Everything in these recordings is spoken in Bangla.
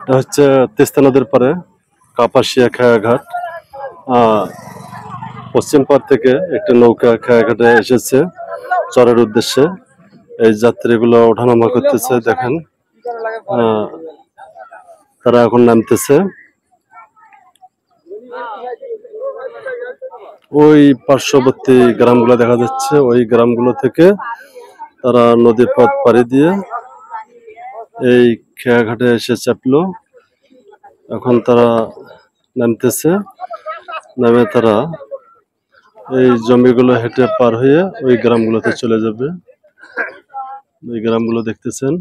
এটা হচ্ছে তিস্তা নদীর পারে কাপাসিয়া খেয়াঘাট। পশ্চিম পার থেকে একটি নৌকা খেয়াঘাটে এসেছে চরের উদ্দেশ্যে। এই যাত্রীগুলো ওঠানামা করতেছে, দেখেন তারা এখন নামতেছে। ওই পার্শ্ববর্তী গ্রামগুলো দেখা যাচ্ছে, ওই গ্রামগুলো থেকে তারা নদীর পথ পাড়ি দিয়ে এই খেয়াঘাটে এসে চাপলো। এখন তারা নামতেছে, নামে তারা এই জমিগুলো হেঁটে পার হয়ে ওই গ্রামগুলোতে চলে যাবে। ওই গ্রামগুলো দেখতেছেন।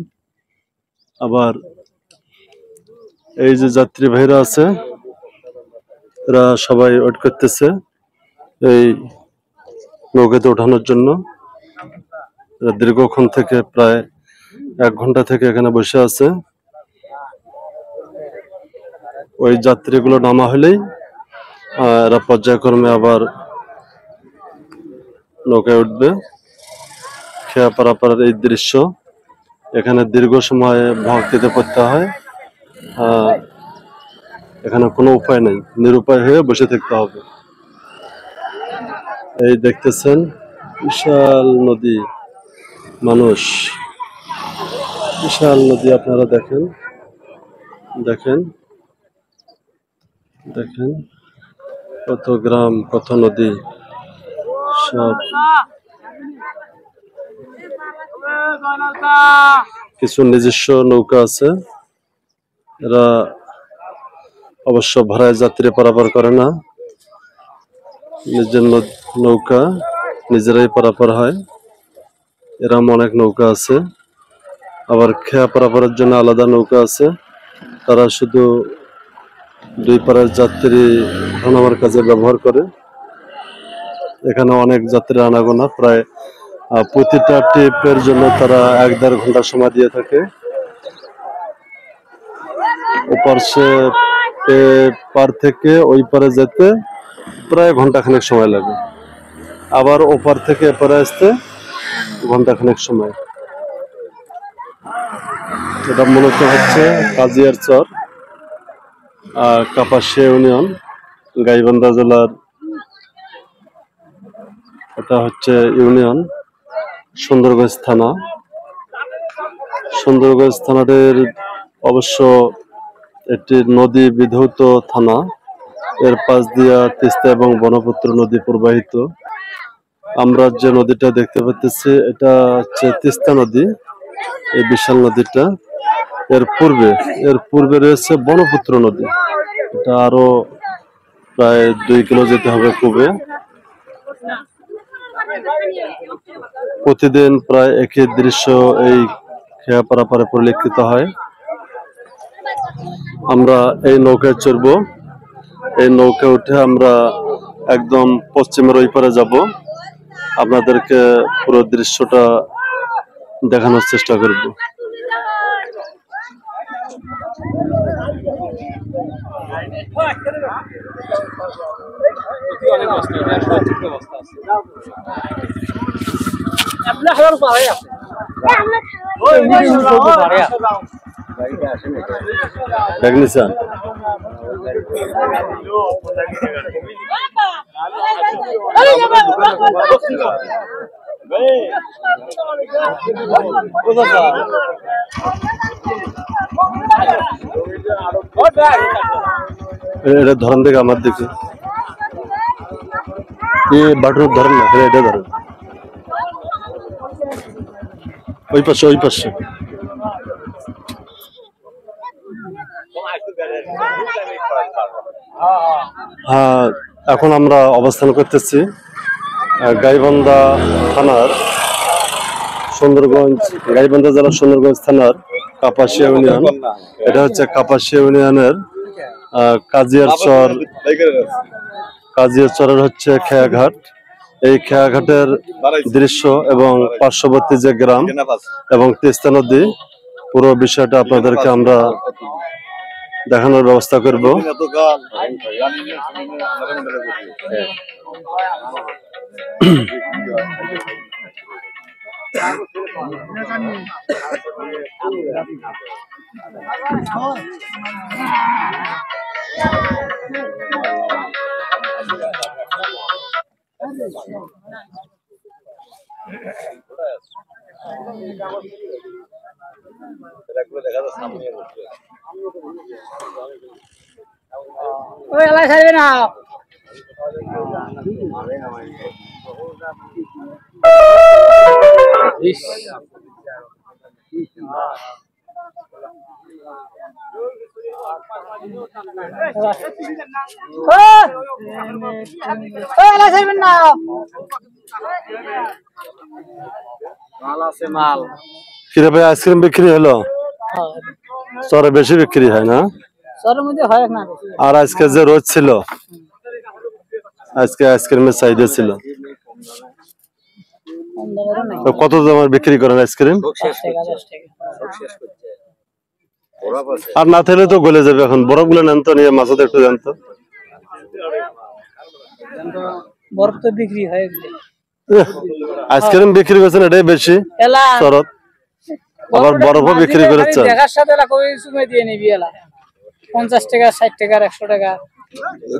আবার এই যে যাত্রী ভাইরা আছে, এরা সবাই ওয়েট করতেছে এই নৌকাতে ওঠানোর জন্য। দীর্ঘক্ষণ থেকে প্রায় 1 ঘন্টা থেকে এখানে বসে আছে। ওই যাত্রীগুলো নামা হলেই এরা পর্যায়ক্রমে আবার নৌকায় উঠবে। খেয়া পারাপারের এই দৃশ্য, এখানে দীর্ঘ সময় ভক্তিতে পড়তে হয়। এখানে কোনো উপায় নেই, নিরুপায় হয়ে বসে থাকতে হবে। এই দেখতেছেন বিশাল নদী, মানুষ, বিশাল নদী। আপনারা দেখেন দেখেন দেখেন কত গ্রাম, কত নদী, সব। কিছু নিজস্ব নৌকা আছে, এরা অবশ্য ভাড়ায় যাত্রী পারাপার করে না, নিজের নৌকা নিজেরাই পারাপার হয়। এরম অনেক নৌকা আছে। আবার খেয়া পারাপারের জন্য আলাদা নৌকা আছে, তারা শুধু দুই পাড়ের যাত্রী ওঠানামার কাজে ব্যবহার করে। এখানে অনেক যাত্রী আনাগোনা, প্রায় প্রতিটা ট্রিপের জন্য তারা 1-1.5 ঘন্টা সময় দিয়ে থাকে। ওপার সে পার থেকে ওই পারে যেতে প্রায় ঘন্টাখানেক সময় লাগে, আবার ওপার থেকে এপারে আসতে ঘন্টাখানেক সময়। এটা মূলত হচ্ছে কাজিয়ার চর, কাপাসিয়া ইউনিয়ন, গাইবান্ধা জেলার। এটা হচ্ছে ইউনিয়ন, সুন্দরগঞ্জ থানা। সুন্দরগঞ্জ থানাটির অবশ্য একটি নদী বিধৌত থানা। এর পাশ দিয়া তিস্তা এবং ব্রহ্মপুত্র নদী প্রবাহিত। আমরা যে নদীটা দেখতে পাচ্ছি এটা হচ্ছে তিস্তা নদী, এই বিশাল নদীটা। এর পূর্বে রয়েছে ব্রহ্মপুত্র নদী, এটা আরো প্রায় 2 কিলো যেতে হবে পূবে। প্রতিদিন প্রায় একই দৃশ্য এই খেয়া পারাপারে পরিলক্ষিত হয়। আমরা এই নৌকায় চড়বো, এই নৌকা উঠে আমরা একদম পশ্চিমের ওই পারে যাব। আপনাদেরকে পুরো দৃশ্যটা দেখানোর চেষ্টা করব। দেখনিছেন এটা ধরেন, দেখে আমার দিকে বাটুর ধরেন না, এটা ধরেন ওই পাশে, ওই পাশে। হ্যাঁ, এখন আমরা অবস্থান করতেছি গাইবান্ধা থানার গাইবান্ধা জেলার সুন্দরগঞ্জ থানার কাপাসিয়া ইউনিয়ন। এটা হচ্ছে কাপাসিয়া ইউনিয়নের কাজিয়ার চরের হচ্ছে খেয়াঘাট। এই খেয়াঘাটের দৃশ্য এবং পার্শ্ববর্তী যে গ্রাম এবং তিস্তা নদী, পুরো বিষয়টা আপনাদেরকে আমরা দেখানোর ব্যবস্থা করব। ওই এলাই ছাড়বে না এলাই ছাড়বেন না মাল আছে মাল কিরে ভাই আইসক্রিম বিক্রি হলো চরে বেশি বিক্রি হয় না শহরের মধ্যে হয় না আর আজকে যে রোদ ছিল আজকে আইসক্রিমের চাহিদা ছিল তো কত দামের বিক্রি করেন আইসক্রিম 10 টাকা 10 টাকা আর না থাকলে তো গলে যাবে এখন বরফ গুলো নেন তো নিয়ে মাছতে একটু দেন তো বরফ তো বিক্রি হয় আইসক্রিম বিক্রি করছেন এটাই বেশি এলা শরৎ আবার বরফও বিক্রি করেছেন দেখার সাথে এলা কই সময় দিয়ে নিবি এলা 50 টাকা 60 টাকা 100 টাকা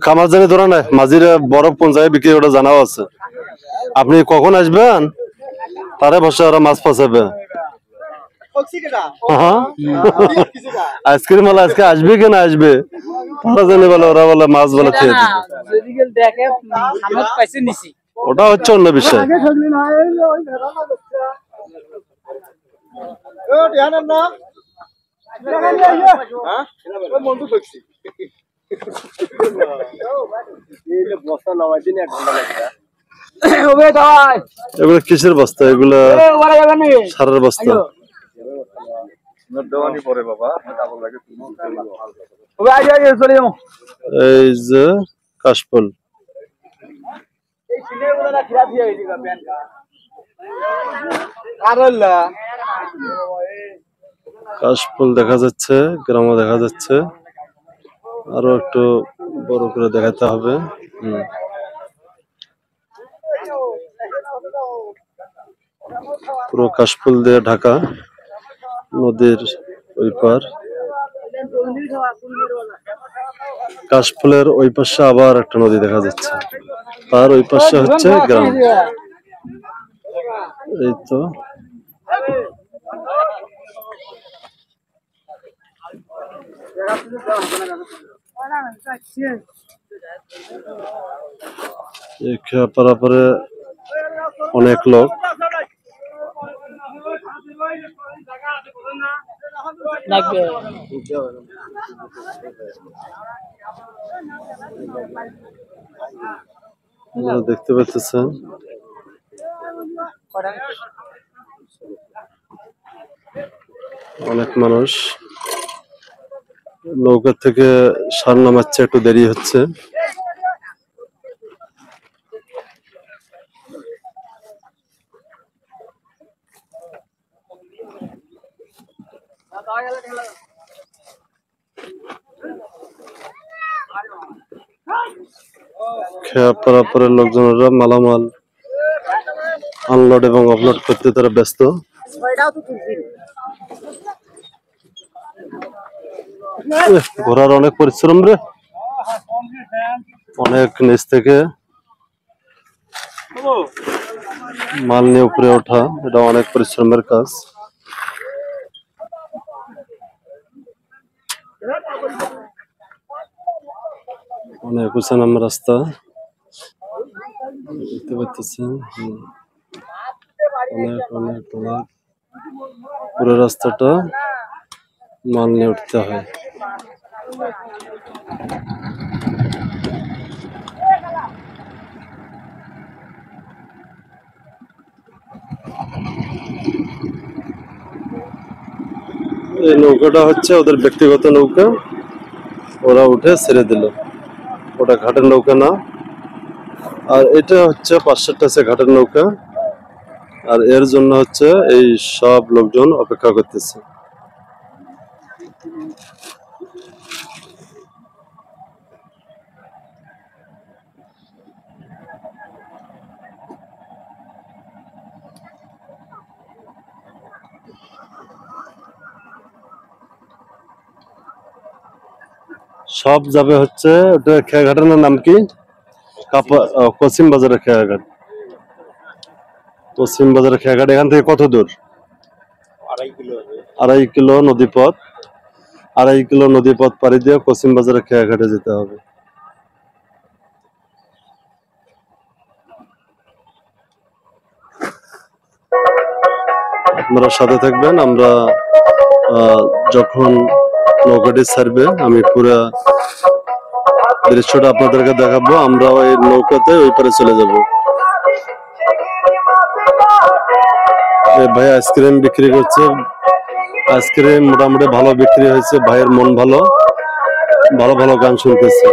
খামার জানি ধরা নাই মাঝিরে বরফ কোন জায়গায় বিক্রি ওটা জানাও আছে আপনি কখন আসবেন তারে বসে ওরা মাছ ফসাবে আইসক্রিম ওলা আজকে আসবে কি না আসবে তারা জানি বলে ওরা বলে মাছ বলে খেয়ে দিবে যদি গেল দেখে খামত পাইছে নিছি ওটা হচ্ছে অন্য বিষয় এগুলো কিসের বস্তা এগুলো সারের বস্তা এই যে কাশফুল কাশফুল দেখা যাচ্ছে গ্রামও দেখা যাচ্ছে আরো একটু বড় করে দেখাতে হবে পুরো কাশফুল দিয়ে ঢাকা নদীর ওই পার কাশফুলের ওই পাশে আবার একটা নদী দেখা যাচ্ছে তার ওই পাশে হচ্ছে গ্রাম এই তো এই খেয়াপাড়া পরে অনেক লোক দেখতে পাচ্ছেন অনেক মানুষ নৌকা থেকে সার নামাচ্ছে একটু দেরি হচ্ছে খেয়াপাড়া পরে লোকজনেরা মালামাল আনলোড এবং অফলোড করতে তারা ব্যস্ত ঘোড়ার অনেক পরিশ্রম রে অনেক নিচ থেকে মাল নিয়ে উপরে ওঠা এটা অনেক পরিশ্রমের কাজ অনেক উঁচা নাম রাস্তা দেখতে পাচ্ছেন অনেক অনেক অনেক পুরো রাস্তাটা মাল নিয়ে উঠতে হয় এই নৌকাটা হচ্ছে ওদের ব্যক্তিগত নৌকা ওরা উঠে ছেড়ে দিল ওটা ঘাটের নৌকা না আর এটা হচ্ছে 5-7টা ঘাটের নৌকা আর এর জন্য হচ্ছে এই সব লোকজন অপেক্ষা করতেছে সব যাবে হচ্ছে ওটা খেয়াঘাটের নাম কি? পশ্চিম বাজারের খেয়াঘাট। পশ্চিম বাজারের খেয়াঘাট এখান থেকে কত দূর? 2.5 কিলো নদীপথ। 2.5 কিলো নদীপথ পাড়ি দিয়ে পশ্চিম বাজারের খেয়াঘাটে যেতে হবে। আপনারা সাথে থাকবেন। আমরা যখন নৌকাটি ছাড়বে আমি পুরা দৃশ্যটা আপনাদেরকে দেখাবো। আমরা ওই নৌকাতে ওই পারে চলে যাব। ভাই আইসক্রিম বিক্রি করছে। আইসক্রিম মোটামুটি ভালো বিক্রি হয়েছে। ভাইয়ের মন ভালো, ভালো ভালো গান শুনতেছে।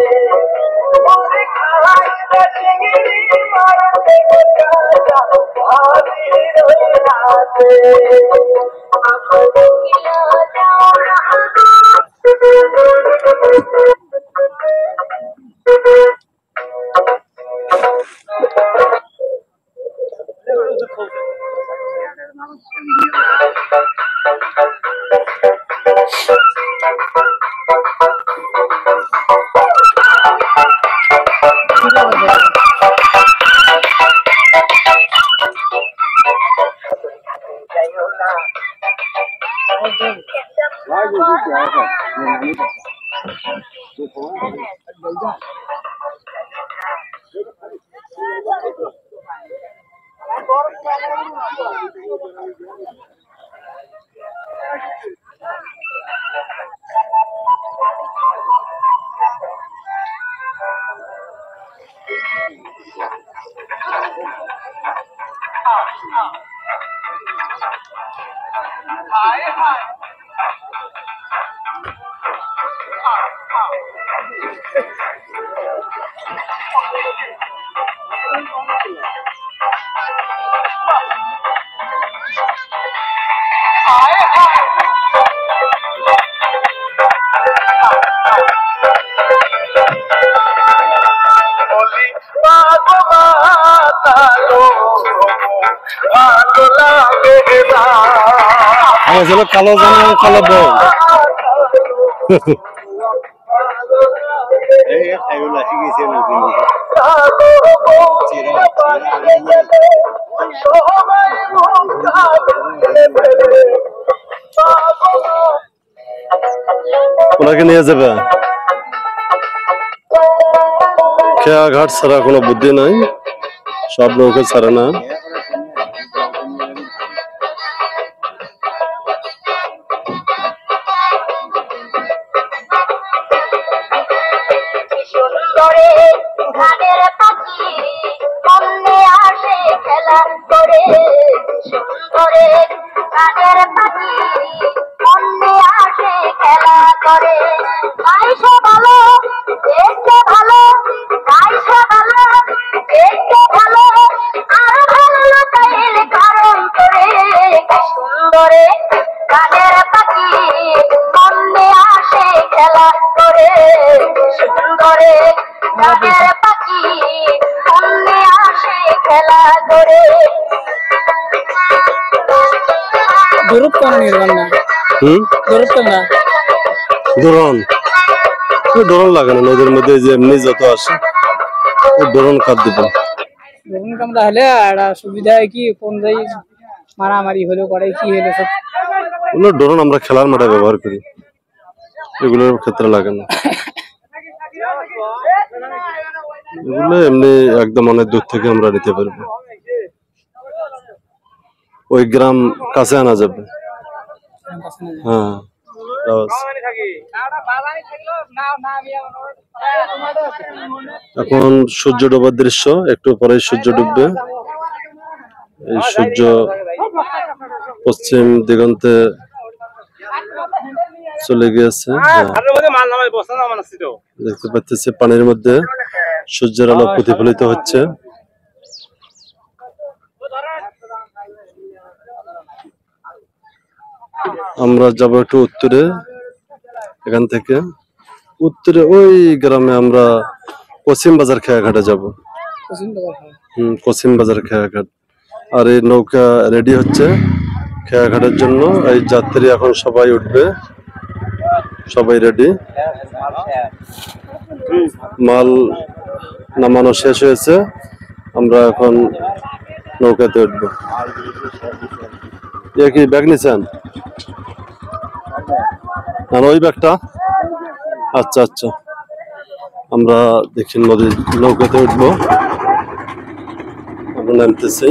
কালো জামা কালো বউ ওনাকে নিয়ে যাবে। খেয়াঘাট ছাড়া কোনো বুদ্ধি নাই, সব নৌকা ছাড়ে না। ডরন লাগে না নদীর মধ্যে যে এমনি যত আসে ডরন কাট দিবেন। ডরন কামড়া হলে একটা সুবিধা কি কোন যাই মারামারি হলো করে কি হলো সব ডরন আমরা খেলার মাঠে ব্যবহার করি, এগুলোর ক্ষেত্রে লাগে না। এগুলো এমনি একদম অনেক দূর থেকে আমরা নিতে পারবো, ওই গ্রাম কাছে আনা যাবে। হ্যাঁ এখন সূর্য ডোবার দৃশ্য, একটু পরে সূর্য ডুববে। এই সূর্য পশ্চিম দিগন্তে চলে গিয়েছে। দেখতে পাচ্ছি পানির মধ্যে সূর্যের আলো প্রতিফলিত হচ্ছে। আমরা যাব একটু উত্তরে, এখান থেকে উত্তরে ওই গ্রামে আমরা পশ্চিম বাজার খেয়াঘাটে যাব। পশ্চিম বাজার খেয়াঘাট। আর এই নৌকা রেডি হচ্ছে খেয়াঘাটের জন্য। এই যাত্রী এখন সবাই উঠবে। সবাই রেডি, মাল নামানো শেষ হয়েছে, আমরা এখন নৌকাতে উঠবো। এ কি ব্যাগ নিছেন? না ওই ব্যাগটা, আচ্ছা আচ্ছা। আমরা দেখি নদীর নৌকাতে উঠবো, আমরা নামতেছি।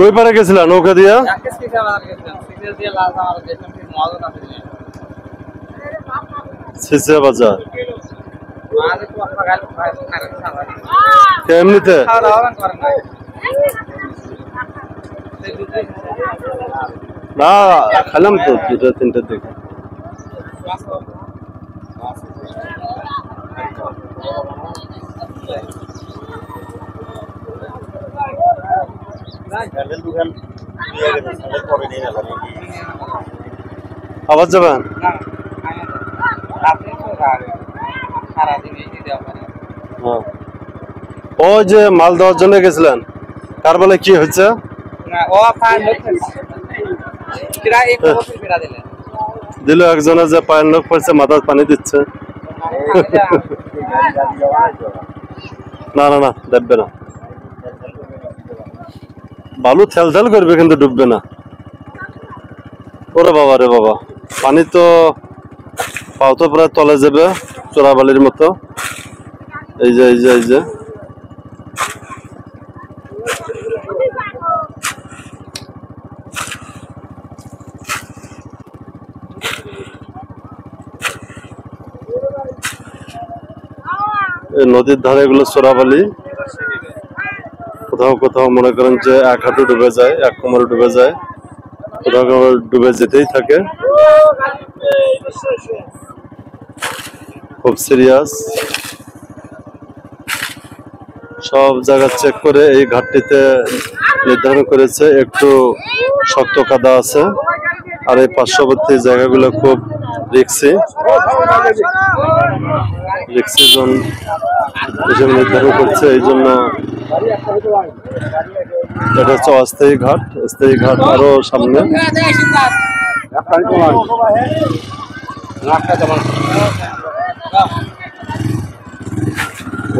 ওই পারে গেছিল নৌকা দিয়া, সিসিয়া বাজার এমনিতে না খেলাম তো 2টা-3টার দিকে। আবার যাবেন? ও যে মাল দেওয়ার জন্য গেছিলেন, কার বলে কি হয়েছে? দিল একজনের যে পায়ের নখ পড়ছে, মাথার পানি দিচ্ছে। না না না, দেখবে না, বালু থেল থেল করবে কিন্তু ডুববে না। ওরে বাবা রে বাবা, পানি তো পাও তো প্রায় তলে যাবে, চোরাবালির মতো। এই যে এই যে এই যে নদীর ধারে এগুলো চোরাবালি। কোথাও কোথাও মনে করেন যে 1 হাঁটু ডুবে যায়, 1 কোমর ডুবে যায়, কোথাও কোথাও ডুবে যেতেই থাকে। খুব সিরিয়াস। সব জায়গা চেক করে এই ঘাটটিতে নির্ধারণ করেছে একটু শক্ত কাদা আছে, আর এই পার্শ্ববর্তী জায়গাগুলো খুব রিস্কি জোন হিসেবে নির্ধারণ করছে। এই জন্য এটা হচ্ছে অস্থায়ী ঘাট, স্থায়ী ঘাট আরো সামনে।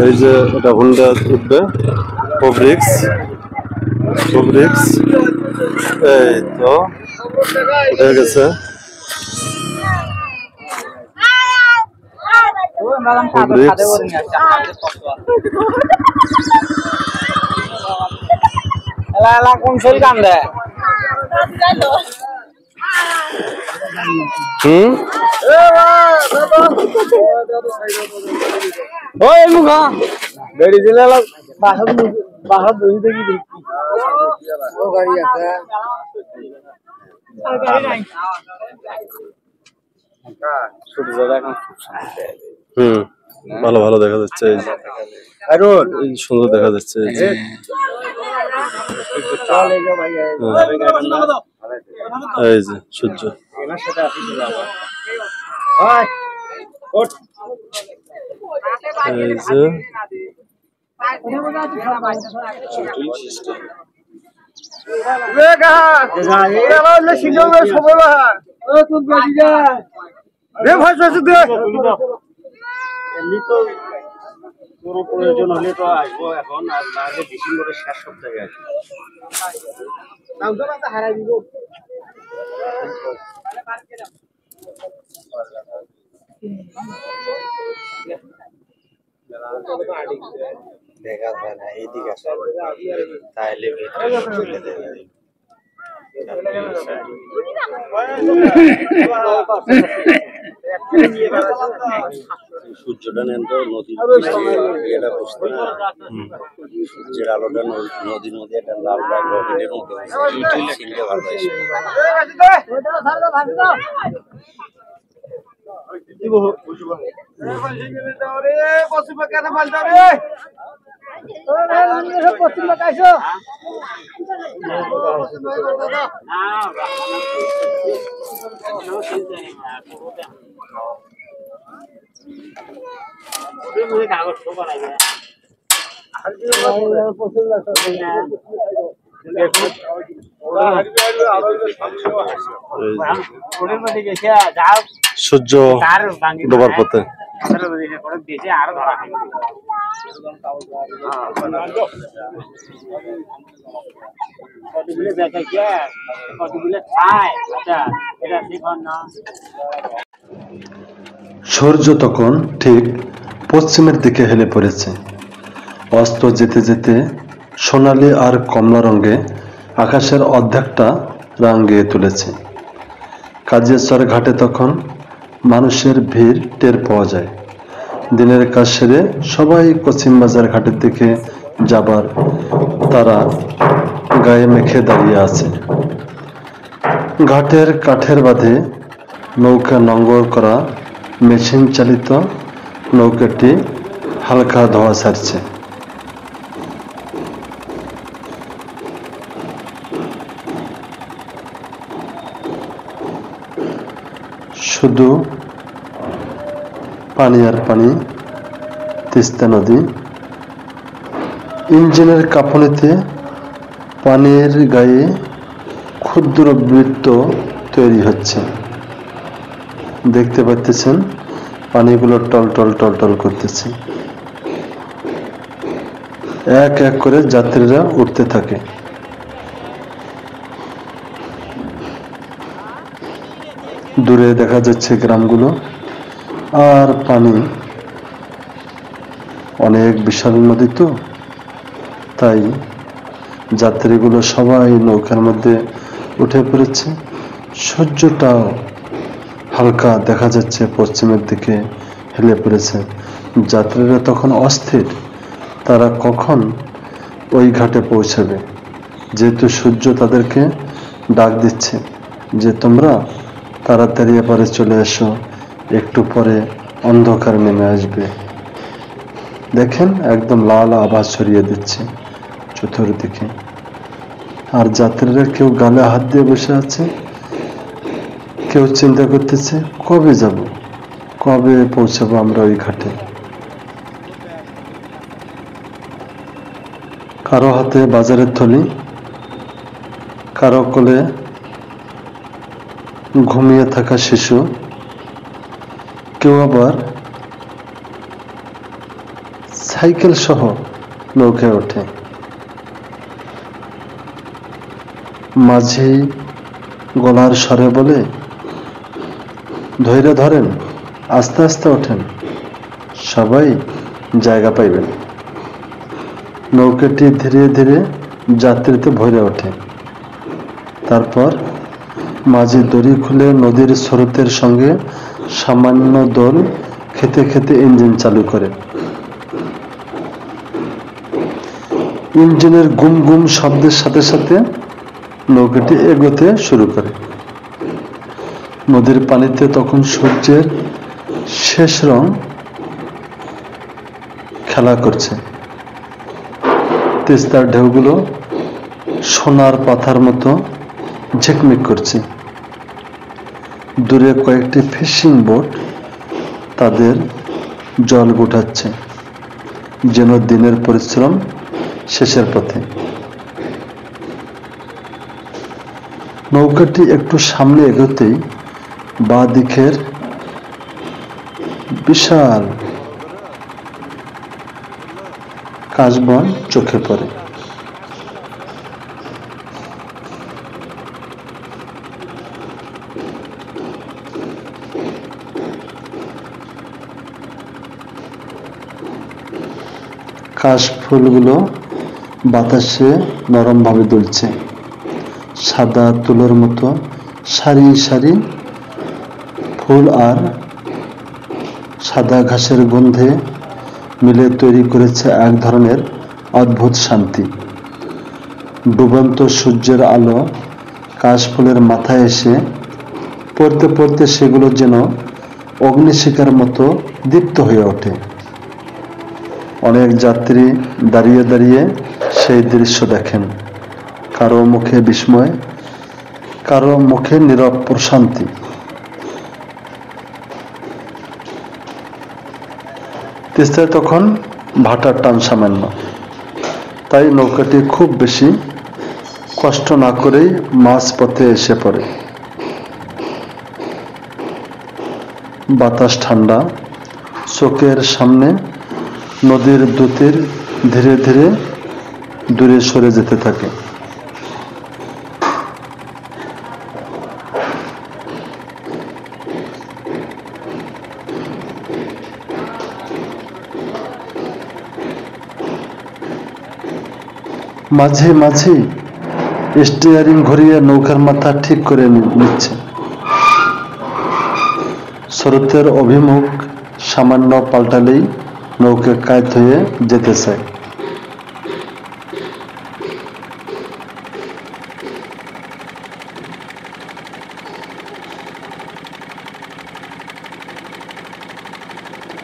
এই যে এটা হুন্ডা উঠবে, খুব রিক্স, খুব রিক্স। এই তো উঠে গেছে, খুব রিক্স। ভালো ভালো দেখা যাচ্ছে, এই সুন্দর দেখা যাচ্ছে। এই যে সূর্য, এই যে কোনো প্রয়োজন হলে তো আসবো এখন, আর তাহলে ডিসেম্বরের শেষ সপ্তাহে আসবো। দেখা যায় না এইদিকে আসে, তাহলে সূর্যটা নেন তো নদীর ইয়েটা বসতো না, সূর্যের আলোটা নদীর মধ্যে একটা লাল লাল রকেটের মতো সিনটা ভালো হয়েছে। সূর্য ডোবার পথে সূর্য তখন ঠিক পশ্চিমের দিকে হেলে পড়েছে। অস্ত যেতে যেতে সোনালি আর কমলা রঙে আকাশের অর্ধেকটা রাঙিয়ে তুলেছে। কাজিয়াচর ঘাটে তখন মানুষের ভিড় টের পাওয়া যায়। দিনের কাজ সেরে সবাই কচিমবাজার ঘাটের দিকে যাবার তারা গায়ে মেখে দাঁড়িয়ে আছে। ঘাটের কাঠের বাঁধে নৌকা নোঙর করা মেশিন চালিত নৌকাটি হালকা ধোঁয়া ছাড়ছে। শুধু পানি আর পানি, তিস্তা নদী। ইঞ্জিনের কাঁপুনিতে পানির গায়ে ক্ষুদ্র বৃত্ত তৈরি হচ্ছে। দেখতে পাচ্ছেন পানিগুলো টল টল টল টল করতেছে। এক এক করে যাত্রীরা উঠতে থাকে। দূরে দেখা যাচ্ছে গ্রামগুলো আর পানি। অনেক বিশাল নদী তো, তাই যাত্রীগুলো সবাই নৌকার মধ্যে উঠে পড়েছে। সূর্যটাও হালকা দেখা যাচ্ছে পশ্চিমের দিকে হেলে পড়েছে। যাত্রীরা তখন অস্থির, তারা কখন ওই ঘাটে পৌঁছাবে, যেহেতু সূর্য তাদেরকে ডাক দিচ্ছে যে তোমরা তাড়াতাড়ি এপারে চলে এসো, একটু পরে অন্ধকার নেমে আসবে। দেখেন একদম লাল আভা ছড়িয়ে দিচ্ছে চতুর্দিকে। আর যাত্রীরা কেউ গালে হাত দিয়ে বসে আছে, কেউ চিন্তা করতেছে কবে যাব, কবে পৌঁছাবো আমরা ওই ঘাটে। কারো হাতে বাজারের থলি, কারো কোলে ঘুমিয়ে থাকা শিশু, কেউ আবার সাইকেল সহ নৌকায় ওঠে। মাঝি গলার স্বরে বলে, ধৈর্য ধরেন, আস্তে আস্তে ওঠেন, সবাই জায়গা পাইবেন। নৌকাটি ধীরে ধীরে যাত্রীতে ভরে ওঠে। তারপর মাঝি দড়ি খুলে নদীর স্রোতের সঙ্গে সামান্য দোল খেতে খেতে ইঞ্জিন চালু করে। ইঞ্জিনের গুম গুম শব্দের সাথে সাথে নৌকাটি এগোতে শুরু করে। নদীর পানিতে তখন সূর্যের শেষ রং খেলা করছে। তিস্তার ঢেউগুলো সোনার পাথার মতো ঝিকমিক করছে। দূরে কয়েকটি ফিশিং বোট তাদের জল গুটাচ্ছে, যেন দিনের পরিশ্রম শেষের পথে। নৌকাটি একটু সামনে এগোতেই বাঁ দিকের বিশাল কাশবন চোখে পড়ে। কাশফুলগুলো বাতাসে নরমভাবে দুলছে। সাদা তুলোর মতো সারি সারি ফুল আর সাদা ঘাসের গন্ধে মিলে তৈরি করেছে এক ধরনের অদ্ভুত শান্তি। ডুবন্ত সূর্যের আলো কাশফুলের মাথায় এসে পড়তে পড়তে সেগুলো যেন অগ্নিশিখার মতো দীপ্ত হয়ে ওঠে। অনেক যাত্রী দাঁড়িয়ে দাঁড়িয়ে সেই দৃশ্য দেখেন, কারো মুখে বিস্ময়, কারো মুখে নীরব প্রশান্তি। তিস্তায় তখন ভাটার টান সামান্য, তাই নৌকাটি খুব বেশি কষ্ট না করেই মাঝপথে এসে পড়ে। বাতাস ঠান্ডা, চোখের সামনে নদীর দুতীর ধীরে ধীরে দূরে সরে যেতে থাকে। মাঝে মাঝে স্টিয়ারিং ঘুরিয়ে নৌকার মাথা ঠিক করে নিচ্ছে। স্রোতের অভিমুখ সামান্য পাল্টালেই নৌকা কাত হয়ে যেতে চায়।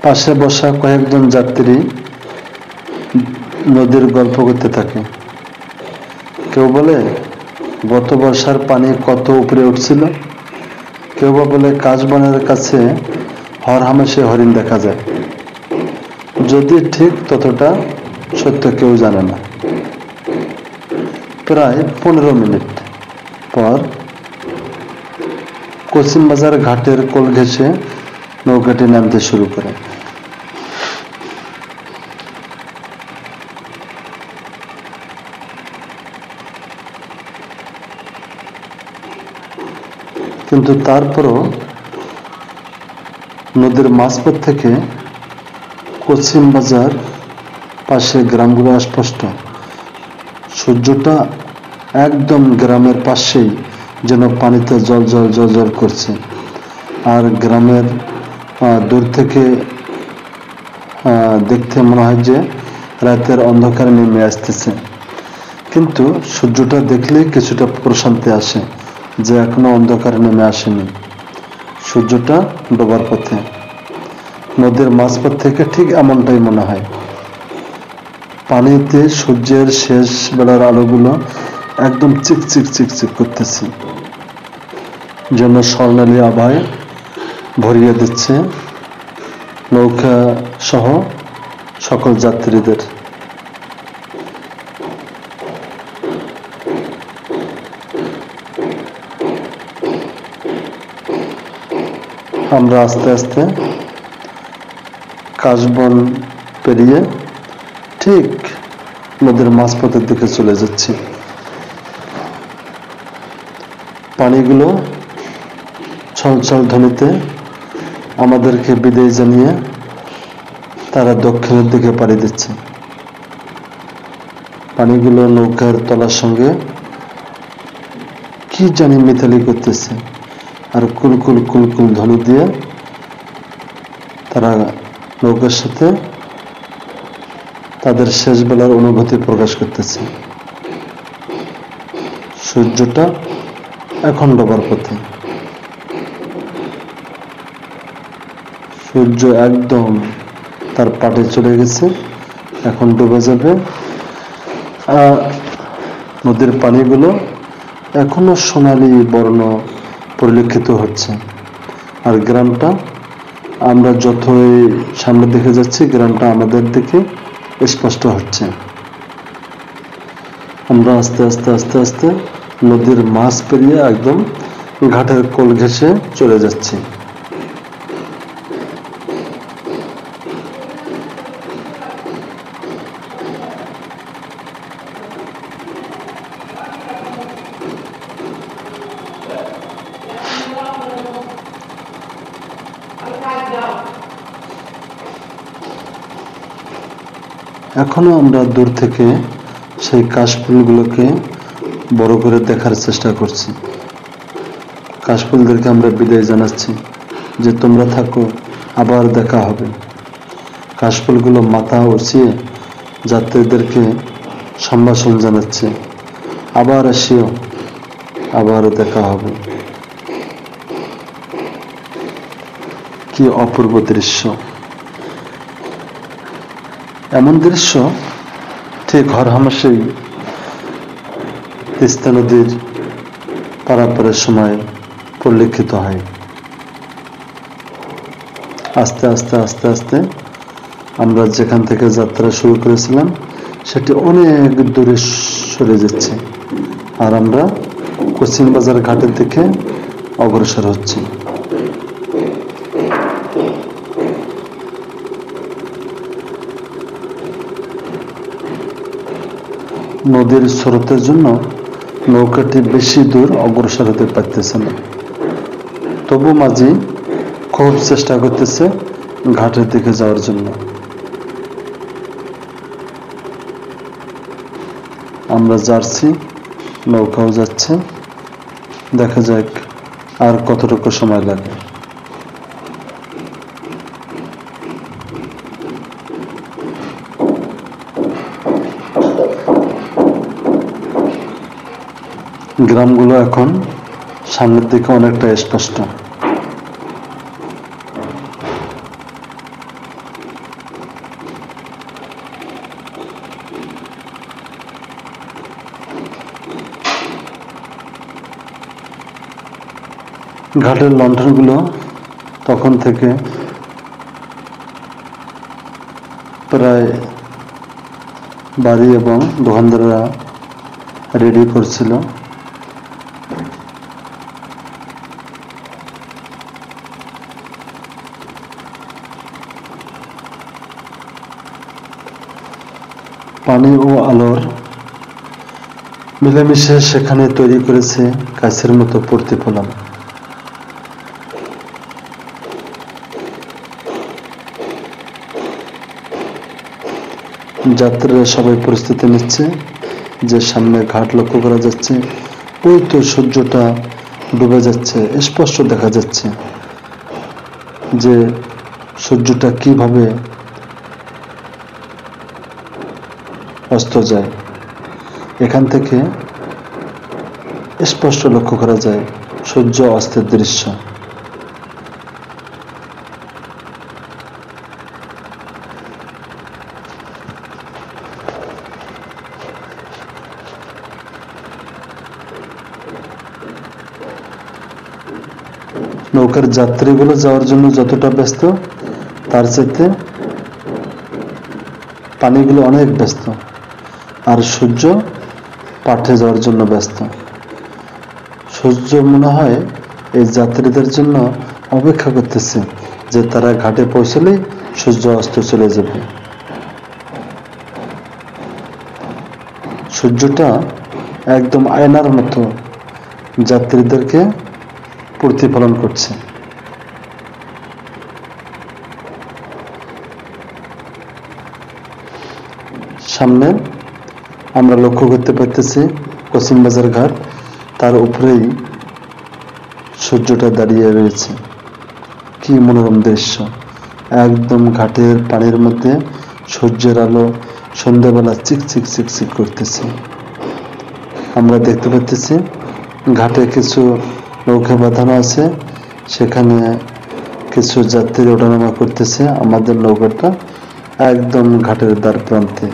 পাশে বসা কয়েকজন যাত্রী নদীর গল্প করতে থাকে। কেউ বলে গত বর্ষার পানি কত উপরে উঠছিল, কেউ বা বলে কাশবনের কাছে হরহামেশে হরিণ দেখা যায়। যদি ঠিক ততটা সত্য কেউ জানে না। প্রায় 15 মিনিট পর কসিমবাজার ঘাটের কোল ঘেঁষে নৌকাটি নামতে শুরু করে। কিন্তু তারপরও নদীর মাঝপথ থেকে কসিমবাজার পাশে গ্রামগুলো স্পষ্ট। সূর্যটা একদম গ্রামের পাশেই যেন পানিতে জল জল জল জল করছে, আর গ্রামের দূর থেকে দেখতে মনে হয় যে রাতের অন্ধকার নেমে আসতেছে। কিন্তু সূর্যটা দেখলেই কিছুটা প্রশান্তি আসে যে এখনো অন্ধকার নেমে আসেনি, সূর্যটা ডোবার পথে। নদীর মাঝপথ থেকে ঠিক এমনটাই মনে হয়। পানিতে সূর্যের শেষ বেলার আলোগুলো একদম চিকচিক চিকচিক করতেছে, যেন স্বর্ণালী আভায় ভরিয়ে দিচ্ছে নৌকা সহ সকল যাত্রীদের। আমরা আস্তে আস্তে কাশবন পেরিয়ে ঠিক নদীর মাঝপথের দিকে চলে যাচ্ছি। পানিগুলো ছলছল ধ্বনিতে আমাদেরকে বিদায় জানিয়ে তারা দক্ষিণের দিকে পাড়ি দিচ্ছে। পানিগুলো নৌকার তলার সঙ্গে কি জানি মিতালি করতেছে, আর কুলকুল কুলকুল ধ্বনি দিয়ে তারা নৌকার সাথে তাদের শেষ বেলার অনুভূতি প্রকাশ করতেছে। সূর্যটা এখন ডোবার পথে। সূর্য একদম তার পাটে চলে গেছে, এখন ডুবে যাবে। নদীর পানিগুলো এখনো সোনালী বর্ণ পরিলক্ষিত হচ্ছে, আর গ্রামটা আমরা যতই সামনে দিকে যাচ্ছি গ্রামটা আমাদের দিকে স্পষ্ট হচ্ছে। আমরা আস্তে আস্তে আস্তে আস্তে নদীর মাছ পেরিয়ে একদম ঘাটের কোল ঘেঁষে চলে যাচ্ছি। এখনো আমরা দূর থেকে সেই কাশফুলগুলোকে বড় করে দেখার চেষ্টা করছি। কাশফুলদেরকে আমরা বিদায় জানাচ্ছি যে তোমরা থাকো, আবার দেখা হবে। কাশফুলগুলো মাথা উঁচিয়ে যাত্রীদেরকে সম্ভাষণ জানাচ্ছে, আবার আসিও, আবার দেখা হবে। কি অপূর্ব দৃশ্য! এমন দৃশ্য ঠিক হরহামেশাই তিস্তা নদীর পারাপারের সময় পরিলক্ষিত হয়। আস্তে আস্তে আস্তে আস্তে আমরা যেখান থেকে যাত্রা শুরু করেছিলাম সেটি অনেক দূরে সরে যাচ্ছে, আর আমরা কচিনবাজার ঘাটের দিকে অগ্রসর হচ্ছি। নদীর স্রোতের জন্য নৌকাটি বেশি দূর অগ্রসর হতে পারতেছে না, তবু মাঝি খুব চেষ্টা করতেছে ঘাটের দিকে যাওয়ার জন্য। আমরা যাচ্ছি, নৌকাও যাচ্ছে, দেখা যাক আর কতটুকু সময় লাগে। গ্রামগুলো এখন সামনের দিকে অনেকটা স্পষ্ট। ঘাটের লণ্ঠনগুলো তখন থেকে প্রায় বাড়ি এবং দোকানদাররা রেডি করছিল। পানি ও আলোর মিলেমিশে সেখানে তৈরি করেছে কাছের মতো প্রতিফলন। যাত্রীরা সবাই প্রস্তুতি নিচ্ছে যে সামনে ঘাট লক্ষ্য করা যাচ্ছে, ওই তো সূর্যটা ডুবে যাচ্ছে, স্পষ্ট দেখা যাচ্ছে যে সূর্যটা কিভাবে অস্ত যায়। এখান থেকে স্পষ্ট লক্ষ্য করা যায় সূর্য অস্তের দৃশ্য। নৌকার যাত্রীগুলো যাওয়ার জন্য যতটা ব্যস্ত, তার চাইতে পানিগুলো অনেক ব্যস্ত, আর সূর্য পাঠে যাওয়ার জন্য ব্যস্ত। সূর্য মনে হয় এই যাত্রীদের জন্য অপেক্ষা করতেছে যে তারা ঘাটে পৌঁছলেই সূর্য অস্ত চলে যাবে। সূর্যটা একদম আয়নার মতো যাত্রীদেরকে প্রতিফলন করছে। সামনে আমরা লক্ষ্য করতে পারতেছি কচিনবাজার ঘাট, তার উপরেই সূর্যটা দাঁড়িয়ে রয়েছে। কি মনোরম দৃশ্য! একদম ঘাটের পানির মধ্যে সূর্যের আলো সন্ধ্যাবেলা চিকচিক চিকচিক করতেছে। আমরা দেখতে পাচ্ছি ঘাটে কিছু নৌকা বাঁধানো আছে, সেখানে কিছু যাত্রী ওঠানামা করতেছে। আমাদের নৌকাটা একদম ঘাটের দ্বার প্রান্তে।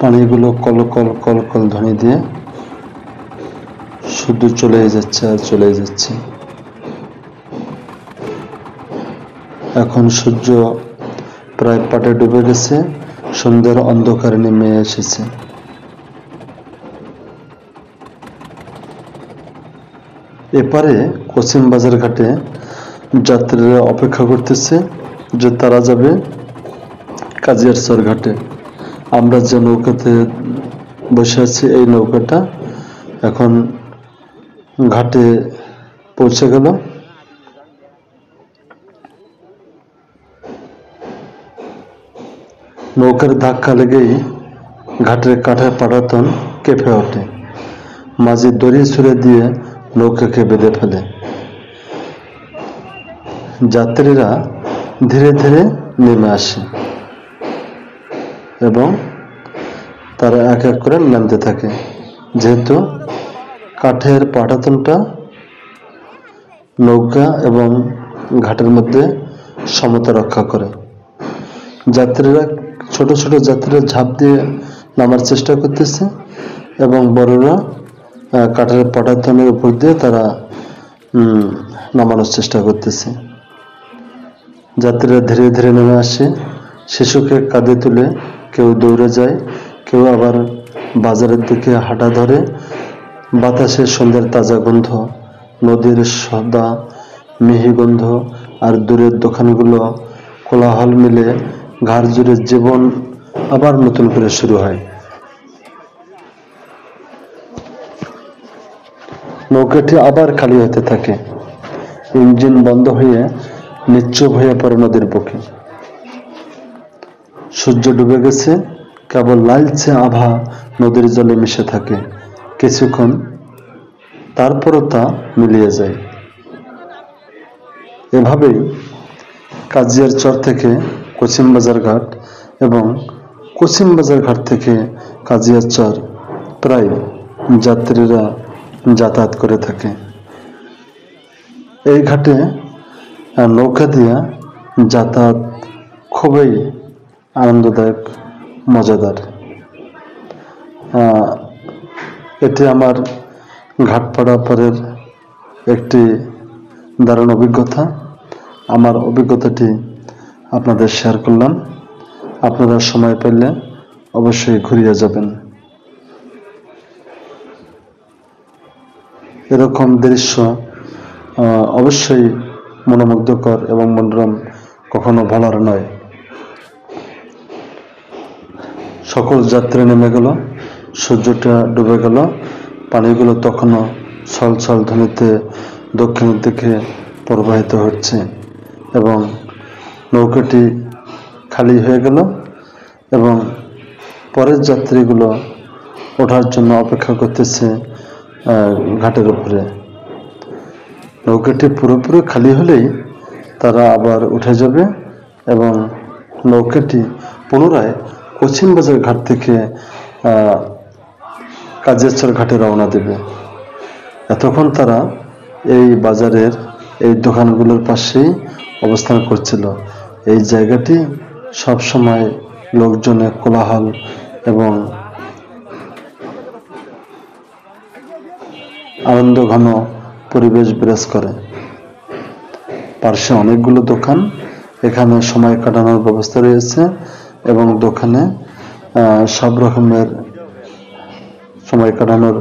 পানিগুলো কলকল কলকল ধ্বনি দিয়ে শুধু চলে যাচ্ছে আর চলে যাচ্ছে। এখন সূর্য প্রায় পাটে ডুবে গেছে, সন্ধ্যার অন্ধকার নেমে এসেছে। এপারে কচিনবাজার ঘাটে যাত্রীরা অপেক্ষা করতেছে যে তারা যাবে কাজিয়ারচর ঘাটে। আমরা যে নৌকাতে বসে আছি এই নৌকাটা এখন ঘাটে পৌঁছে গেল। নৌকার ধাক্কা লেগেই ঘাটের কাঠের পাটাতন কেঁপে ওঠে। মাঝি দড়ি ছুঁড়ে দিয়ে নৌকাকে বেঁধে ফেলে। যাত্রীরা ধীরে ধীরে নেমে আসে এবং তারা এক এক করে নামতে থাকে, যেহেতু কাঠের পাটাতনটা নৌকা এবং ঘাটের মধ্যে সমতা রক্ষা করে। যাত্রীরা ছোট ছোট যাত্রীরা ঝাঁপ দিয়ে নামার চেষ্টা করতেছে এবং বড়রা কাঠের পাটাতনের উপর দিয়ে তারা নামানোর চেষ্টা করতেছে। যাত্রীরা ধীরে ধীরে নেমে আসে। শিশুকে কাঁধে তুলে কেউ দৌড়ে যায়, কেউ আবার বাজারের দিকে হাঁটা ধরে। বাতাসে সন্ধ্যার তাজা গন্ধ, নদীর সদা মিহি গন্ধ আর দূরের দোকানগুলো কোলাহল মিলে ঘাড় জুড়ে জীবন আবার নতুন করে শুরু হয়। নৌকাটি আবার খালি হতে থাকে। ইঞ্জিন বন্ধ হয়ে নিশ্চুপ হয়ে পড়ে নদীর বুকে। সূর্য ডুবে গেছে, কেবল লালচে আভা নদীর জলে মিশে থাকে কিছুক্ষণ, তারপরও তা মিলিয়ে যায়। এভাবেই কাজিয়ার চর থেকে কচিমবাজার ঘাট এবং কচিমবাজার ঘাট থেকে কাজিয়ার চর প্রায় যাত্রীরা যাতায়াত করে থাকে। এই ঘাটে নৌকা দিয়া যাতায়াত খুবই আনন্দদায়ক, মজাদার। এটি আমার ঘাটপাড়া পরের একটি দারুণ অভিজ্ঞতা। আমার অভিজ্ঞতাটি আপনাদের শেয়ার করলাম। আপনারা সময় পেলে অবশ্যই ঘুরিয়ে যাবেন। এরকম দৃশ্য অবশ্যই মনোমুগ্ধকর এবং মনোরম, কখনো ভোলার নয়। সকল যাত্রী নেমে গেল, সূর্যটা ডুবে গেল, পানিগুলো তখনও ছলছল ধ্বনিতে দক্ষিণের দিকে প্রবাহিত হচ্ছে এবং নৌকাটি খালি হয়ে গেল এবং পরের যাত্রীগুলো ওঠার জন্য অপেক্ষা করতেছে ঘাটের উপরে। নৌকাটি পুরোপুরি খালি হলেই তারা আবার উঠে যাবে এবং নৌকাটি পুনরায় কচিমবাজার ঘাট থেকে কাজিয়ারচর ঘাটে রওনা দেবে। এতক্ষণ তারা এই বাজারের এই দোকানগুলোর পাশেই অবস্থান করছিল। এই জায়গাটি সবসময় লোকজনের কোলাহল এবং আনন্দ ঘন পরিবেশ বিরাজ করে। পার্শ্বে অনেকগুলো দোকান, এখানে সময় কাটানোর ব্যবস্থা রয়েছে এবং দোকানে সব রকমের সময় কাটানোর